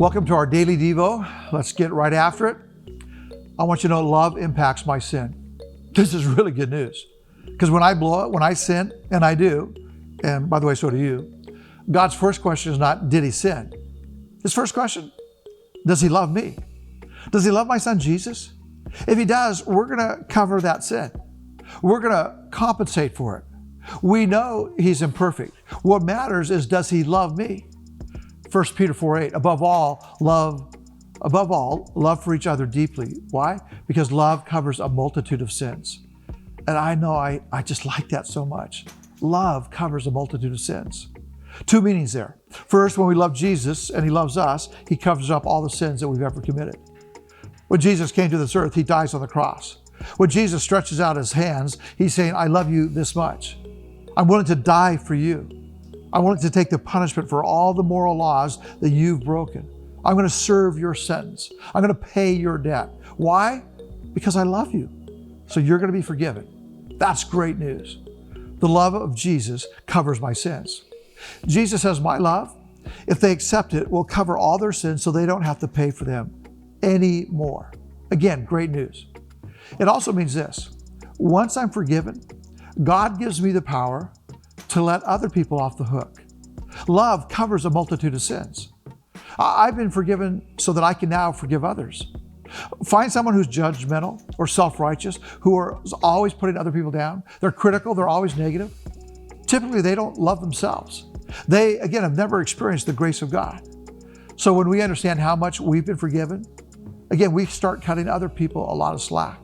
Welcome to our daily Devo. Let's get right after it. I want you to know love impacts my sin. This is really good news. Because when I blow it, when I sin, and I do, and by the way, so do you, God's first question is not, did he sin? His first question, does he love me? Does he love my son Jesus? If he does, we're going to cover that sin. We're going to compensate for it. We know he's imperfect. What matters is, does he love me? 1 Peter 4:8, above all, love for each other deeply. Why? Because love covers a multitude of sins. And I know I just like that so much. Love covers a multitude of sins. Two meanings there. First, when we love Jesus and he loves us, he covers up all the sins that we've ever committed. When Jesus came to this earth, he dies on the cross. When Jesus stretches out his hands, he's saying, I love you this much. I'm willing to die for you. I'm willing to take the punishment for all the moral laws that you've broken. I'm going to serve your sentence. I'm going to pay your debt. Why? Because I love you. So you're going to be forgiven. That's great news. The love of Jesus covers my sins. Jesus says, my love, if they accept it, will cover all their sins so they don't have to pay for them anymore. Again, great news. It also means this. Once I'm forgiven, God gives me the power to let other people off the hook. Love covers a multitude of sins. I've been forgiven so that I can now forgive others. Find someone who's judgmental or self-righteous, who is always putting other people down. They're critical, they're always negative. Typically, they don't love themselves. They, again, have never experienced the grace of God. So when we understand how much we've been forgiven, again, we start cutting other people a lot of slack.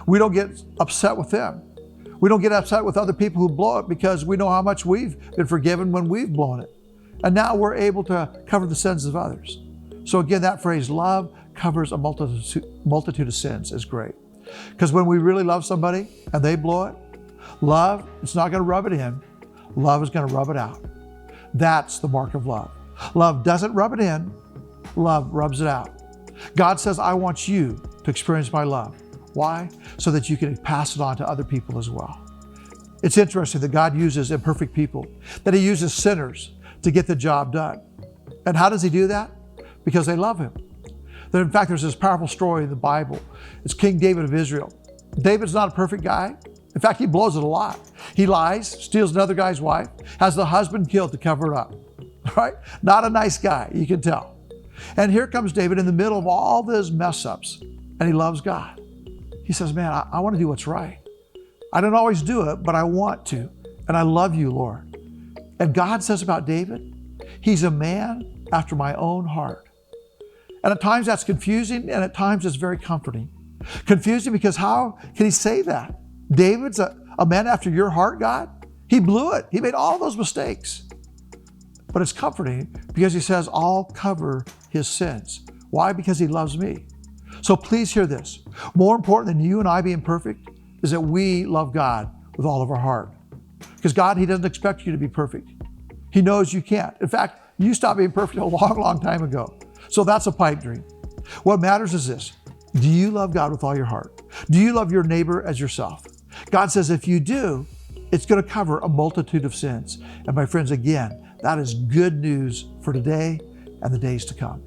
We don't get upset with them. We don't get upset with other people who blow it because we know how much we've been forgiven when we've blown it. And now we're able to cover the sins of others. So again, that phrase, love covers a multitude of sins, is great. Because when we really love somebody and they blow it, love, it's not going to rub it in. Love is going to rub it out. That's the mark of love. Love doesn't rub it in. Love rubs it out. God says, I want you to experience my love. Why? So that you can pass it on to other people as well. It's interesting that God uses imperfect people, that he uses sinners to get the job done. And how does he do that? Because they love him. In fact, there's this powerful story in the Bible. It's King David of Israel. David's not a perfect guy. In fact, he blows it a lot. He lies, steals another guy's wife, has the husband killed to cover it up. Right? Not a nice guy, you can tell. And here comes David in the middle of all those mess ups, and he loves God. He says, man, I want to do what's right. I don't always do it, but I want to. And I love you, Lord. And God says about David, he's a man after my own heart. And at times that's confusing, and at times it's very comforting. Confusing because how can he say that? David's a man after your heart, God? He blew it. He made all those mistakes. But it's comforting because he says, I'll cover his sins. Why? Because he loves me. So please hear this. More important than you and I being perfect is that we love God with all of our heart. Because God, he doesn't expect you to be perfect. He knows you can't. In fact, you stopped being perfect a long, long time ago. So that's a pipe dream. What matters is this. Do you love God with all your heart? Do you love your neighbor as yourself? God says if you do, it's going to cover a multitude of sins. And my friends, again, that is good news for today and the days to come.